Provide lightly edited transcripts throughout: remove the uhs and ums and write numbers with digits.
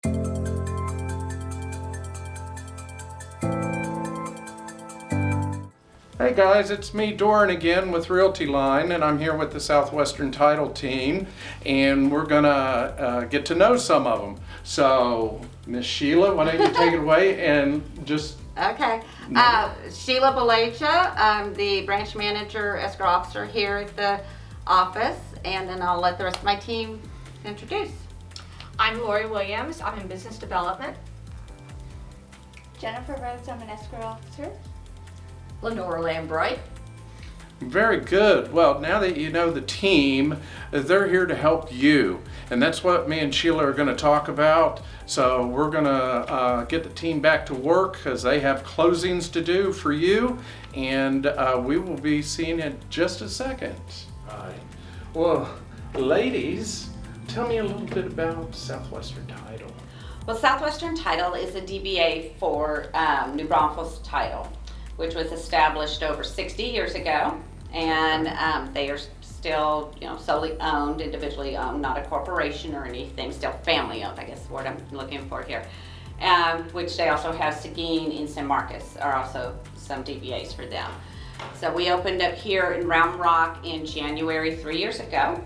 Hey guys, it's me, Doran, again with Realty Line, and I'm here with the Southwestern Title team, and we're gonna get to know some of them. So, Miss Sheila, why don't you take it away and just... Okay. Sheila I'm the branch manager, escrow officer here at the office, and then I'll let the rest of my team introduce. I'm Lori Williams. I'm in business development. Jennifer Rhodes, I'm an escrow officer. Lenora Lambright. Very good. Well, now that you know the team, they're here to help you. And that's what me and Sheila are going to talk about. So we're going to get the team back to work because they have closings to do for you. And we will be seeing in just a second. All right. Well, ladies, tell me a little bit about Southwestern Title. Well, Southwestern Title is a DBA for New Braunfels Title, which was established over 60 years ago, and they are still, solely owned, individually owned, not a corporation or anything, still family owned, I guess is what I'm looking for here. Which they also have Seguin in San Marcos, are also some DBAs for them. So we opened up here in Round Rock in January 3 years ago,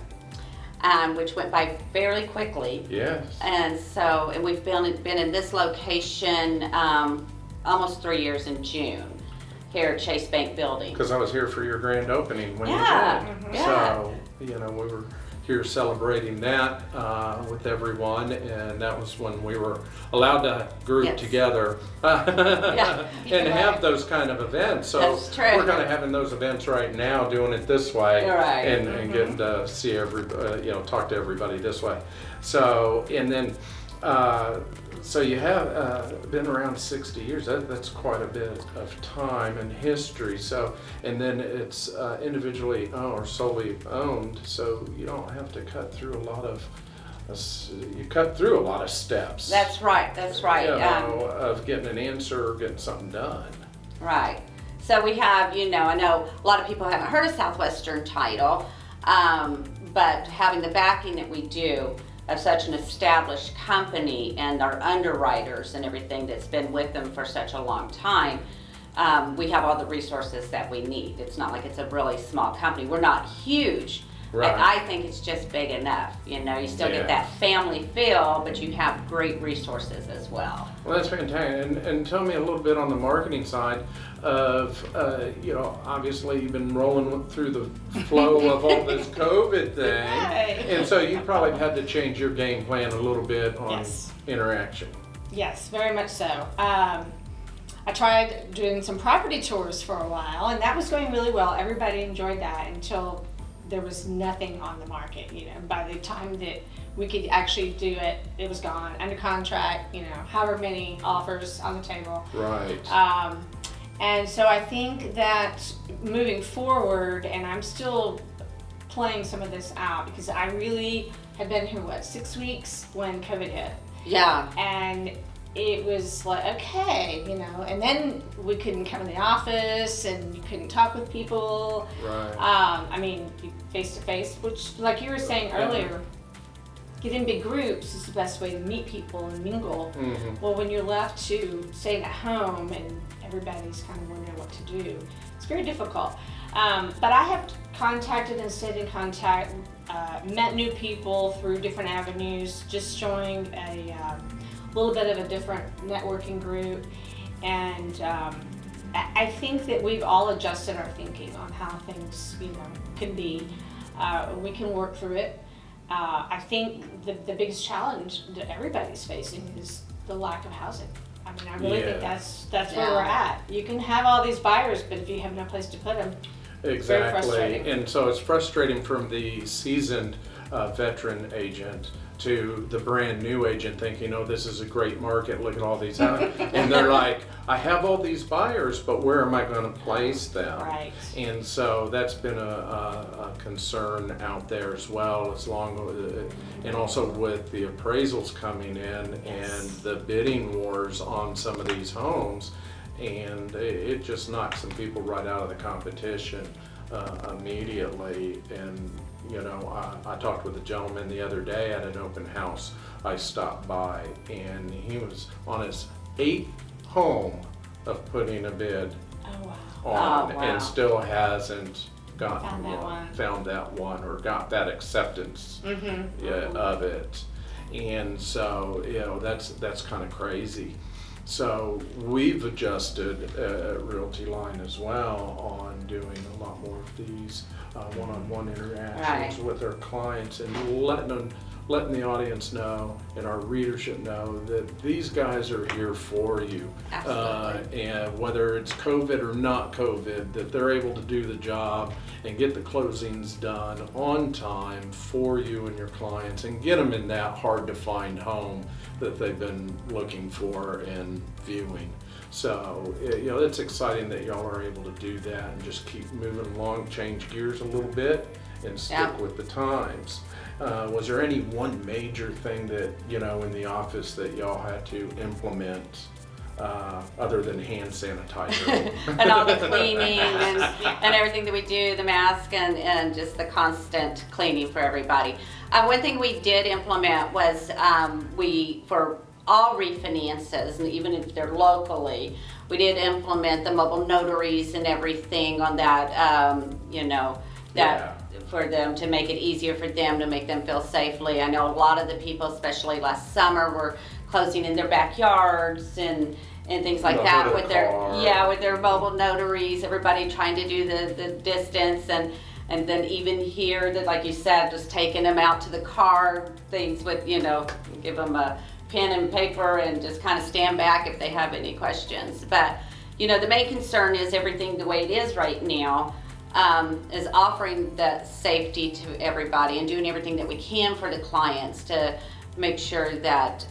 which went by fairly quickly. Yes. And we've been in this location almost 3 years in June, here at Chase Bank Building. Because I was here for your grand opening when you Yeah, joined. yeah. So, we were here celebrating that with everyone, and that was when we were allowed to group Yes. together Yeah. and have those kind of events. So That's true. we're kind of having those events right now, doing it this way, Right. and getting to see talk to everybody this way. So, and then, so you have been around 60 years. That's quite a bit of time and history. So, and then it's individually owned or solely owned. So you don't have to cut through a lot of. You cut through a lot of steps. That's right. That's right. Of getting an answer or getting something done. Right. So we have, I know a lot of people haven't heard of Southwestern Title, but having the backing that we do of such an established company and our underwriters and everything that's been with them for such a long time, we have all the resources that we need. It's not like it's a really small company. We're not huge. Right. I think it's just big enough. You still get that family feel, but you have great resources as well. Well, that's fantastic. And tell me a little bit on the marketing side of, obviously you've been rolling through the flow of all this COVID thing. And so you probably had to change your game plan a little bit on Yes. interaction. Yes, very much so. I tried doing some property tours for a while, and that was going really well. Everybody enjoyed that until there was nothing on the market. By the time that we could actually do it, it was gone, under contract, however many offers on the table. Right. And so I think that moving forward, and I'm still playing some of this out because I really had been here, 6 weeks when COVID hit. Yeah. And it was like, okay, and then we couldn't come in the office and you couldn't talk with people. Right. Face to face, which, like you were saying earlier, get in big groups is the best way to meet people and mingle. Mm-hmm. Well, when you're left to staying at home and everybody's kind of wondering what to do, it's very difficult. But I have contacted and stayed in contact, met new people through different avenues, just joined a little bit of a different networking group, and I think that we've all adjusted our thinking on how things, can be. We can work through it. I think the biggest challenge that everybody's facing is the lack of housing. I really think that's where we're at. You can have all these buyers, but if you have no place to put them, very frustrating. And so it's frustrating from the seasoned veteran agent to the brand new agent thinking, oh, this is a great market, look at all these houses. And they're like, I have all these buyers, but where am I going to place them? Right. And so that's been a concern out there as well, and also with the appraisals coming in and the bidding wars on some of these homes, and it just knocks some people right out of the competition immediately. And I talked with a gentleman the other day at an open house I stopped by, and he was on his 8th home of putting a bid Oh, wow. on, Oh, wow. and still hasn't gotten Found that one. found that one, or got that acceptance of it. And so, that's kind of crazy. So we've adjusted Realty Line as well on doing a lot more of these one-on-one interactions Right. with our clients, and letting the audience know and our readership know that these guys are here for you. Absolutely. And whether it's COVID or not COVID, that they're able to do the job and get the closings done on time for you and your clients, and get them in that hard to find home that they've been looking for and viewing. So, it's exciting that y'all are able to do that and just keep moving along, change gears a little bit, and stick Yeah. with the times. Was there any one major thing that, in the office that y'all had to implement, other than hand sanitizer? And all the cleaning and everything that we do, the mask and just the constant cleaning for everybody. One thing we did implement was for all refinances, and even if they're locally, we did implement the mobile notaries and everything on that, Yeah. for them, to make it easier for them, to make them feel safely. I know a lot of the people, especially last summer, were closing in their backyards and things like The that hood with of their car. with their mobile notaries, everybody trying to do the distance, and then even here, that, like you said, just taking them out to the car, things with, give them a pen and paper and just kind of stand back if they have any questions. But, the main concern is everything the way it is right now, is offering the safety to everybody and doing everything that we can for the clients to make sure that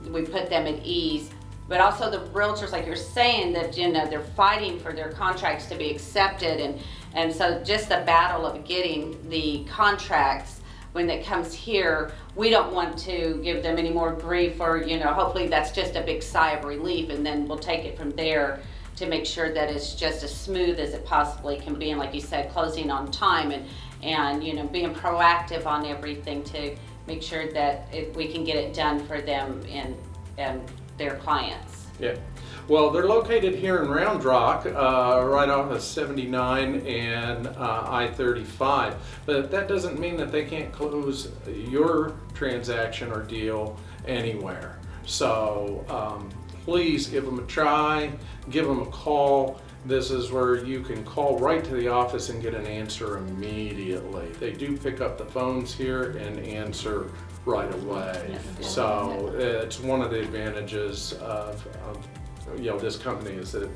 we put them at ease. But also the realtors, like you're saying, that they're fighting for their contracts to be accepted, and so just the battle of getting the contracts when it comes here, we don't want to give them any more grief, or hopefully that's just a big sigh of relief, and then we'll take it from there to make sure that it's just as smooth as it possibly can be, and like you said, closing on time, and being proactive on everything to make sure that we can get it done for them and their clients. Yeah. Well, they're located here in Round Rock, right off of 79 and I-35, but that doesn't mean that they can't close your transaction or deal anywhere. So please give them a try, give them a call. This is where you can call right to the office and get an answer immediately. They do pick up the phones here and answer right away. Yes. So it's one of the advantages of this company, is that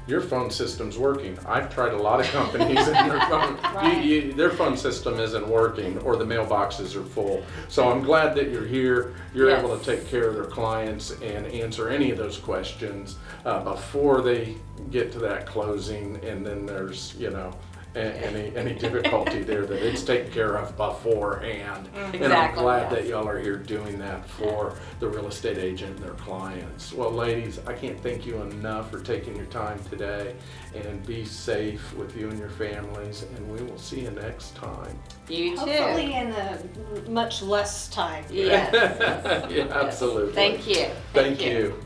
your phone system's working. I've tried a lot of companies and their phone, Right. their phone system isn't working, or the mailboxes are full. So I'm glad that you're here. You're Yes. able to take care of their clients and answer any of those questions before they get to that closing, and then there's any difficulty there, that it's taken care of beforehand. And I'm Exactly, glad yes. that y'all are here doing that for the real estate agent and their clients. Well, ladies, I can't thank you enough for taking your time today, and be safe with you and your families, and we will see you next time. You too. Hopefully in a much less time. Yes. Yeah, absolutely. Thank you. Thank you.